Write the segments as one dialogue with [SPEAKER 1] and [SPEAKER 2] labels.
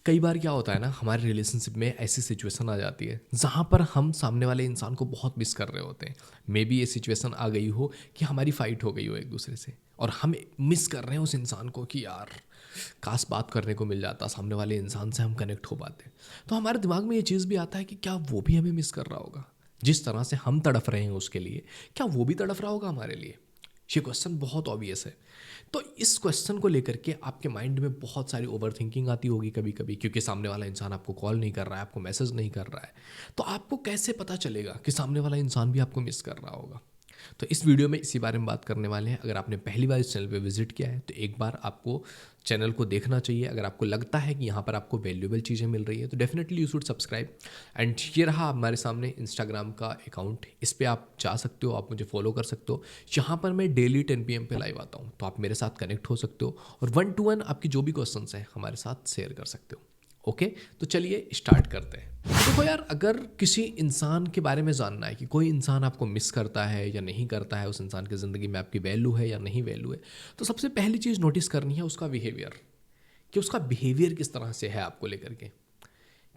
[SPEAKER 1] कई बार क्या होता है ना, हमारे रिलेशनशिप में ऐसी सिचुएशन आ जाती है जहाँ पर हम सामने वाले इंसान को बहुत मिस कर रहे होते हैं। मे बी ये सिचुएशन आ गई हो कि हमारी फाइट हो गई हो एक दूसरे से, और हम मिस कर रहे हैं उस इंसान को कि यार काश बात करने को मिल जाता, सामने वाले इंसान से हम कनेक्ट हो पाते। तो हमारे दिमाग में ये चीज़ भी आता है कि क्या वो भी हमें मिस कर रहा होगा, जिस तरह से हम तड़फ रहे हैं उसके लिए, क्या वो भी तड़फ रहा होगा हमारे लिए। ये क्वेश्चन बहुत ऑब्वियस है। तो इस क्वेश्चन को लेकर के आपके माइंड में बहुत सारी ओवर थिंकिंग आती होगी कभी कभी, क्योंकि सामने वाला इंसान आपको कॉल नहीं कर रहा है, आपको मैसेज नहीं कर रहा है। तो आपको कैसे पता चलेगा कि सामने वाला इंसान भी आपको मिस कर रहा होगा। तो इस वीडियो में इसी बारे में बात करने वाले हैं। अगर आपने पहली बार इस चैनल पे विजिट किया है तो एक बार आपको चैनल को देखना चाहिए। अगर आपको लगता है कि यहाँ पर आपको वैल्यूएबल चीज़ें मिल रही है तो definitely you should subscribe. And ये रहा हमारे सामने इंस्टाग्राम का अकाउंट, इस पर आप जा सकते हो, आप मुझे फॉलो कर सकते हो। यहाँ पर मैं डेली 10 PM पे लाइव आता हूँ, तो आप मेरे साथ कनेक्ट हो सकते हो और 1-to-1 आपकी जो भी क्वेश्चंस हैं हमारे साथ शेयर कर सकते हो। ओके, तो चलिए स्टार्ट करते हैं। देखो यार, अगर किसी इंसान के बारे में जानना है कि कोई इंसान आपको मिस करता है या नहीं करता है, उस इंसान की ज़िंदगी में आपकी वैल्यू है या नहीं वैल्यू है, तो सबसे पहली चीज़ नोटिस करनी है उसका बिहेवियर, कि उसका बिहेवियर किस तरह से है आपको लेकर के।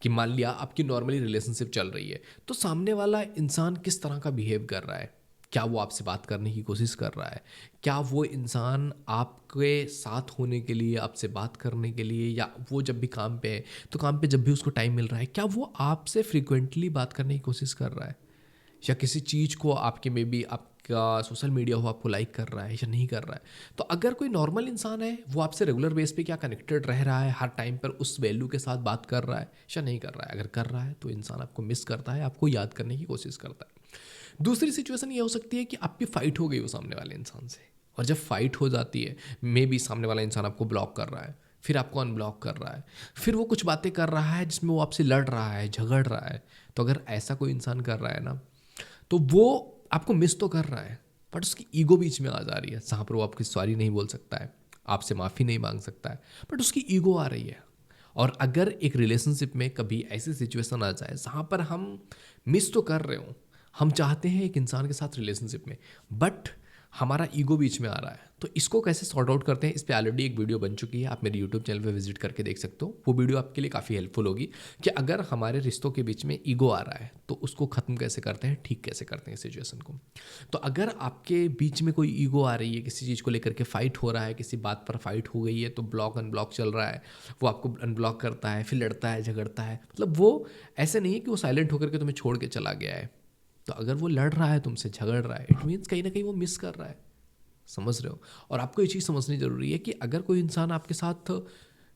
[SPEAKER 1] कि मान लिया आपकी नॉर्मली रिलेशनशिप चल रही है, तो सामने वाला इंसान किस तरह का बिहेव कर रहा है। क्या वो आपसे बात करने की कोशिश कर रहा है, क्या वो इंसान आपके साथ होने के लिए, आपसे बात करने के लिए, या वो जब भी काम पे है तो काम पे जब भी उसको टाइम मिल रहा है, क्या वो आपसे फ्रिक्वेंटली बात करने की कोशिश कर रहा है, या किसी चीज़ को आपके में भी आपका सोशल मीडिया हो आपको लाइक कर रहा है या नहीं कर रहा है। तो अगर कोई नॉर्मल इंसान है, वो आपसे रेगुलर बेस पे क्या कनेक्टेड रह रहा है, हर टाइम पर उस वैल्यू के साथ बात कर रहा है या नहीं कर रहा है। अगर कर रहा है तो इंसान आपको मिस करता है, आपको याद करने की कोशिश करता है। दूसरी सिचुएशन ये हो सकती है कि आपकी फाइट हो गई हो सामने वाले इंसान से, और जब फाइट हो जाती है, मे बी सामने वाला इंसान आपको ब्लॉक कर रहा है, फिर आपको अनब्लॉक कर रहा है, फिर वो कुछ बातें कर रहा है जिसमें वो आपसे लड़ रहा है, झगड़ रहा है। तो अगर ऐसा कोई इंसान कर रहा है ना, तो वो आपको मिस तो कर रहा है, बट उसकी ईगो बीच में आ जा रही है, जहाँ पर वो आपकी सॉरी नहीं बोल सकता है, आपसे माफ़ी नहीं मांग सकता है, बट उसकी ईगो आ रही है। और अगर एक रिलेशनशिप में कभी ऐसी सिचुएशन आ जाए जहाँ पर हम मिस तो कर रहे हो, हम चाहते हैं एक इंसान के साथ रिलेशनशिप में, बट हमारा ईगो बीच में आ रहा है, तो इसको कैसे सॉर्ट आउट करते हैं, इस पर ऑलरेडी एक वीडियो बन चुकी है, आप मेरे यूट्यूब चैनल पे विजिट करके देख सकते हो। वो वीडियो आपके लिए काफ़ी हेल्पफुल होगी कि अगर हमारे रिश्तों के बीच में ईगो आ रहा है तो उसको ख़त्म कैसे करते हैं, ठीक कैसे करते हैं सिचुएशन को। तो अगर आपके बीच में कोई ईगो आ रही है, किसी चीज़ को लेकर के फाइट हो रहा है, किसी बात पर फाइट हो गई है, तो ब्लॉक अनब्लॉक चल रहा है, वो आपको अनब्लॉक करता है, फिर लड़ता है, झगड़ता है, मतलब वो ऐसे नहीं है कि वो साइलेंट होकर के तुम्हें छोड़ के चला गया है। तो अगर वो लड़ रहा है तुमसे, झगड़ रहा है, इट मीन्स कहीं ना कहीं वो मिस कर रहा है। समझ रहे हो। और आपको ये चीज़ समझनी ज़रूरी है कि अगर कोई इंसान आपके साथ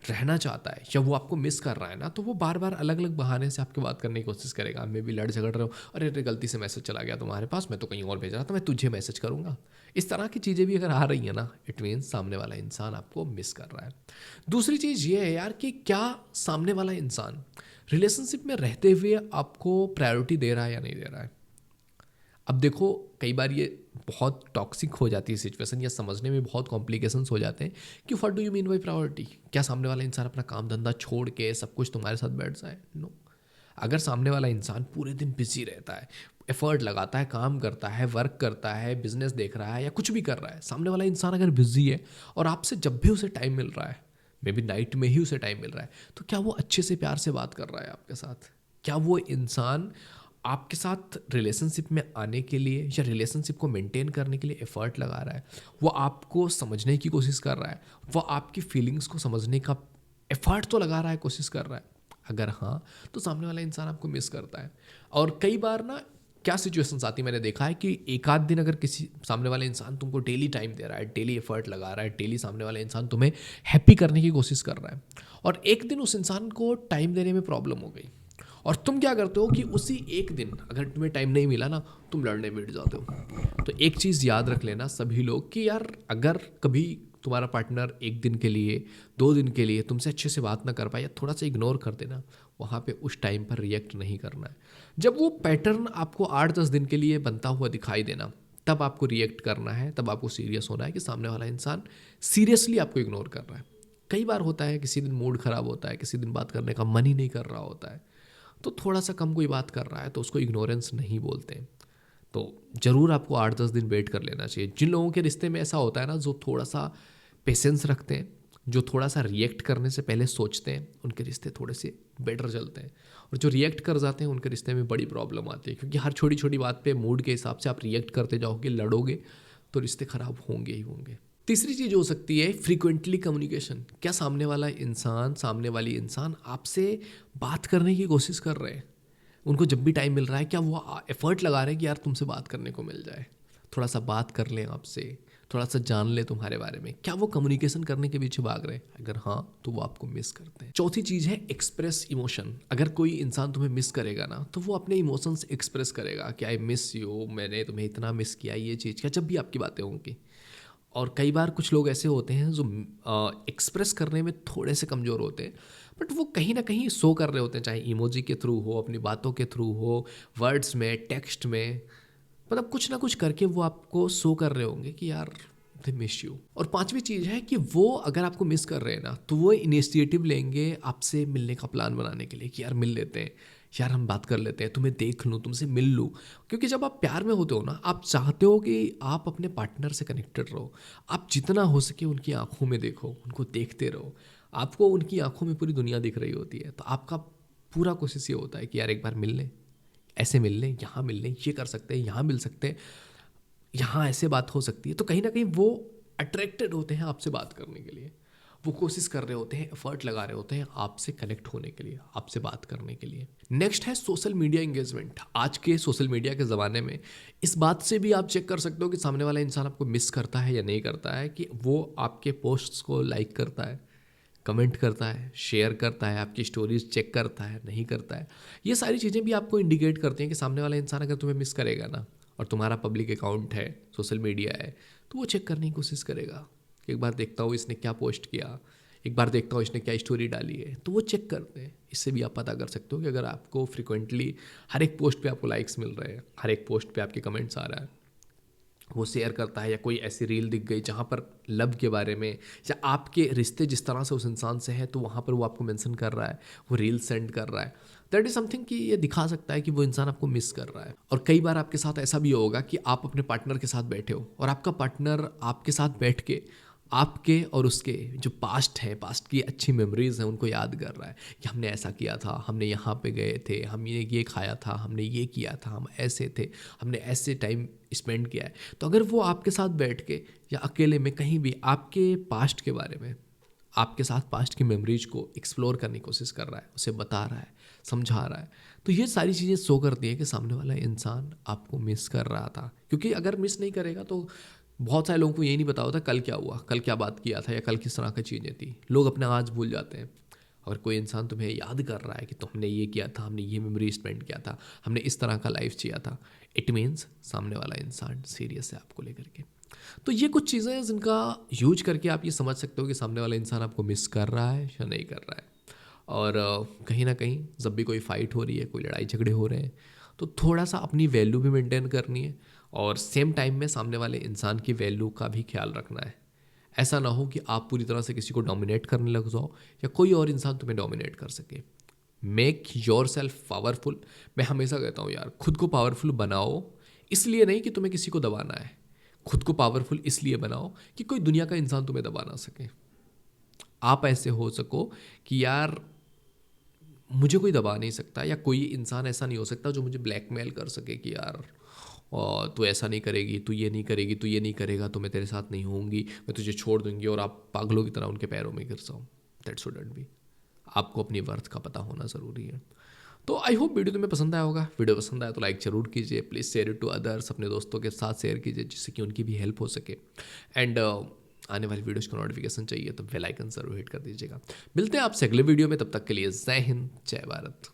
[SPEAKER 1] रहना चाहता है या वो आपको मिस कर रहा है ना, तो वो बार बार अलग अलग बहाने से आपकी बात करने की कोशिश करेगा। मैं भी लड़ झगड़ रहा हूँ, अरे अरे गलती से मैसेज चला गया तुम्हारे पास, मैं तो कहीं और भेज रहा था, मैं तुझे मैसेज करूँगा। इस तरह की चीज़ें भी अगर आ रही हैं ना, इट मीन्स सामने वाला इंसान आपको मिस कर रहा है। दूसरी चीज़ ये है यार कि क्या सामने वाला इंसान रिलेशनशिप में रहते हुए आपको प्रायोरिटी दे रहा है या नहीं दे रहा है। अब देखो, कई बार ये बहुत टॉक्सिक हो जाती है सिचुएशन, या समझने में बहुत कॉम्प्लिकेशंस हो जाते हैं कि what do you mean by priority. क्या सामने वाला इंसान अपना काम धंधा छोड़ के सब कुछ तुम्हारे साथ बैठ जाए? नो। अगर सामने वाला इंसान पूरे दिन बिजी रहता है, एफर्ट लगाता है, काम करता है, वर्क करता है, बिजनेस देख रहा है या कुछ भी कर रहा है, सामने वाला इंसान अगर बिजी है और आपसे जब भी उसे टाइम मिल रहा है, मे बी नाइट में ही उसे टाइम मिल रहा है, तो क्या वो अच्छे से प्यार से बात कर रहा है आपके साथ? क्या वो इंसान आपके साथ रिलेशनशिप में आने के लिए या रिलेशनशिप को मेंटेन करने के लिए एफर्ट लगा रहा है? वो आपको समझने की कोशिश कर रहा है, वो आपकी फीलिंग्स को समझने का एफर्ट तो लगा रहा है, कोशिश कर रहा है? अगर हाँ, तो सामने वाला इंसान आपको मिस करता है। और कई बार ना क्या सिचुएशंस आती, मैंने देखा है कि एक आध दिन अगर किसी सामने वाला इंसान तुमको डेली टाइम दे रहा है, डेली एफर्ट लगा रहा है, डेली सामने वाला इंसान तुम्हें हैप्पी करने की कोशिश कर रहा है, और एक दिन उस इंसान को टाइम देने में प्रॉब्लम हो गई, और तुम क्या करते हो कि उसी एक दिन अगर तुम्हें टाइम नहीं मिला ना, तुम लड़ने बैठ जाते हो। तो एक चीज़ याद रख लेना सभी लोग कि यार, अगर कभी तुम्हारा पार्टनर एक दिन के लिए, 2 दिन के लिए तुमसे अच्छे से बात ना कर पाए या थोड़ा सा इग्नोर कर देना, वहाँ पे उस टाइम पर रिएक्ट नहीं करना है। जब वो पैटर्न आपको 8-10 दिन के लिए बनता हुआ दिखाई देना, तब आपको रिएक्ट करना है, तब आपको सीरियस होना है कि सामने वाला इंसान सीरियसली आपको इग्नोर कर रहा है। कई बार होता है किसी दिन मूड ख़राब होता है, किसी दिन बात करने का मन ही नहीं कर रहा होता है, तो थोड़ा सा कम कोई बात कर रहा है तो उसको इग्नोरेंस नहीं बोलते। तो ज़रूर आपको 8-10 दिन वेट कर लेना चाहिए। जिन लोगों के रिश्ते में ऐसा होता है ना, जो थोड़ा सा पेशेंस रखते हैं, जो थोड़ा सा रिएक्ट करने से पहले सोचते हैं उनके रिश्ते थोड़े से बेटर चलते हैं, और जो रिएक्ट कर जाते हैं उनके रिश्ते में बड़ी प्रॉब्लम आती है, क्योंकि हर छोटी छोटी बात पे मूड के हिसाब से आप रिएक्ट करते जाओगे, लड़ोगे, तो रिश्ते खराब होंगे ही होंगे। तीसरी चीज़ हो सकती है फ्रीक्वेंटली कम्युनिकेशन। क्या सामने वाला इंसान, सामने वाली इंसान आपसे बात करने की कोशिश कर रहे हैं? उनको जब भी टाइम मिल रहा है, क्या वो एफर्ट लगा रहे हैं कि यार तुमसे बात करने को मिल जाए, थोड़ा सा बात कर लें आपसे, थोड़ा सा जान ले तुम्हारे बारे में? क्या वो कम्युनिकेशन करने के पीछे भाग रहे हैं? अगर हाँ, तो वो आपको मिस करते हैं। चौथी चीज़ है एक्सप्रेस इमोशन। अगर कोई इंसान तुम्हें मिस करेगा ना, तो वो अपने इमोशंस एक्सप्रेस करेगा कि आई मिस यू, मैंने तुम्हें इतना मिस किया, ये चीज़ क्या, जब भी आपकी बातें होंगी। और कई बार कुछ लोग ऐसे होते हैं जो एक्सप्रेस करने में थोड़े से कमज़ोर होते हैं, बट वो कहीं ना कहीं शो कर रहे होते हैं, चाहे इमोजी के थ्रू हो, अपनी बातों के थ्रू हो, वर्ड्स में, टेक्स्ट में, मतलब कुछ ना कुछ करके वो आपको शो कर रहे होंगे कि यार दे मिस यू। और पांचवी चीज़ है कि वो अगर आपको मिस कर रहे हैं ना, तो वो इनिशिएटिव लेंगे आपसे मिलने का प्लान बनाने के लिए कि यार मिल लेते हैं, यार हम बात कर लेते हैं, तुम्हें देख लूँ, तुमसे मिल लूँ। क्योंकि जब आप प्यार में होते हो ना, आप चाहते हो कि आप अपने पार्टनर से कनेक्टेड रहो, आप जितना हो सके उनकी आंखों में देखो, उनको देखते रहो। आपको उनकी आंखों में पूरी दुनिया दिख रही होती है, तो आपका पूरा कोशिश ये होता है कि यार एक बार मिल लें, ऐसे मिल लें, यहाँ मिल लें, ये कर सकते हैं, यहाँ मिल सकते हैं, यहाँ ऐसे बात हो सकती है। तो कहीं ना कहीं वो अट्रैक्टेड होते हैं आपसे बात करने के लिए, वो कोशिश कर रहे होते हैं, एफर्ट लगा रहे होते हैं आपसे कनेक्ट होने के लिए, आपसे बात करने के लिए। नेक्स्ट है सोशल मीडिया एंगेजमेंट। आज के सोशल मीडिया के ज़माने में इस बात से भी आप चेक कर सकते हो कि सामने वाला इंसान आपको मिस करता है या नहीं करता है, कि वो आपके पोस्ट्स को लाइक करता है, कमेंट करता है, शेयर करता है, आपकी स्टोरीज चेक करता है, नहीं करता है। ये सारी चीज़ें भी आपको इंडिकेट करती हैं कि सामने वाला इंसान अगर तुम्हें मिस करेगा ना, और तुम्हारा पब्लिक अकाउंट है, सोशल मीडिया है, तो वो चेक करने की कोशिश करेगा। एक बार देखता हूँ इसने क्या पोस्ट किया, एक बार देखता हूँ इसने क्या स्टोरी डाली है, तो वो चेक करते हैं। इससे भी आप पता कर सकते हो कि अगर आपको फ्रिक्वेंटली हर एक पोस्ट पे आपको लाइक्स मिल रहे हैं, हर एक पोस्ट पे आपके कमेंट्स आ रहा है, वो शेयर करता है, या कोई ऐसी रील दिख गई जहाँ पर लव के बारे में या आपके रिश्ते जिस तरह से उस इंसान से है, तो वहाँ पर वो आपको मेंशन कर रहा है, वो रील सेंड कर रहा है, दैट इज़ समथिंग कि ये दिखा सकता है कि वो इंसान आपको मिस कर रहा है। और कई बार आपके साथ ऐसा भी होगा कि आप अपने पार्टनर के साथ बैठे हो, और आपका पार्टनर आपके साथ बैठ के आपके और उसके जो पास्ट है, पास्ट की अच्छी मेमोरीज हैं, उनको याद कर रहा है कि हमने ऐसा किया था, हमने यहाँ पे गए थे, हम ये खाया था, हमने ये किया था, हम ऐसे थे, हमने ऐसे टाइम स्पेंड किया है। तो अगर वो आपके साथ बैठ के या अकेले में कहीं भी आपके पास्ट के बारे में, आपके साथ पास्ट की मेमोरीज को एक्सप्लोर करने की कोशिश कर रहा है, उसे बता रहा है, समझा रहा है, तो ये सारी चीज़ें शो करती हैं कि सामने वाला इंसान आपको मिस कर रहा था। क्योंकि अगर मिस नहीं करेगा तो बहुत सारे लोगों को यही नहीं पता होता कल क्या हुआ, कल क्या बात किया था, या कल किस तरह की चीज़ें थी। लोग अपना आज भूल जाते हैं। अगर कोई इंसान तुम्हें याद कर रहा है कि तो हमने ये किया था, हमने ये मेमोरी स्पेंड किया था, हमने इस तरह का लाइफ जिया था, इट मीन्स सामने वाला इंसान सीरियस है आपको लेकर के। तो ये कुछ चीज़ें हैं जिनका यूज करके आप ये समझ सकते हो कि सामने वाला इंसान आपको मिस कर रहा है या नहीं कर रहा है। और कहीं ना कहीं जब भी कोई फाइट हो रही है, कोई लड़ाई झगड़े हो रहे हैं, तो थोड़ा सा अपनी वैल्यू भी मेंटेन करनी है, और सेम टाइम में सामने वाले इंसान की वैल्यू का भी ख्याल रखना है। ऐसा ना हो कि आप पूरी तरह से किसी को डोमिनेट करने लग जाओ, या कोई और इंसान तुम्हें डोमिनेट कर सके। Make your self powerful. मैं हमेशा कहता हूँ यार, खुद को पावरफुल बनाओ, इसलिए नहीं कि तुम्हें किसी को दबाना है, खुद को पावरफुल इसलिए बनाओ कि कोई दुनिया का इंसान तुम्हें दबा ना सके। आप ऐसे हो सको कि यार मुझे कोई दबा नहीं सकता, या कोई इंसान ऐसा नहीं हो सकता जो मुझे ब्लैकमेल कर सके कि यार तू ऐसा नहीं करेगी, तू ये नहीं करेगी, तू ये नहीं करेगा तो मैं तेरे साथ नहीं होंगी, मैं तुझे छोड़ दूंगी, और आप पागलों की तरह उनके पैरों में गिर जाओ। That shouldn't be. आपको अपनी वर्थ का पता होना ज़रूरी है। तो आई होप वीडियो तुम्हें पसंद आया होगा। वीडियो पसंद आया तो लाइक ज़रूर कीजिए, please share it to others, अपने दोस्तों के साथ शेयर कीजिए जिससे कि उनकी भी हेल्प हो सके। एंड आने वाली वीडियोज़ का नोटिफिकेशन चाहिए तो बेल आइकन ज़रूर हिट कर दीजिएगा। मिलते हैं आपसे अगले वीडियो में, तब तक के लिए जय हिंद, जय भारत।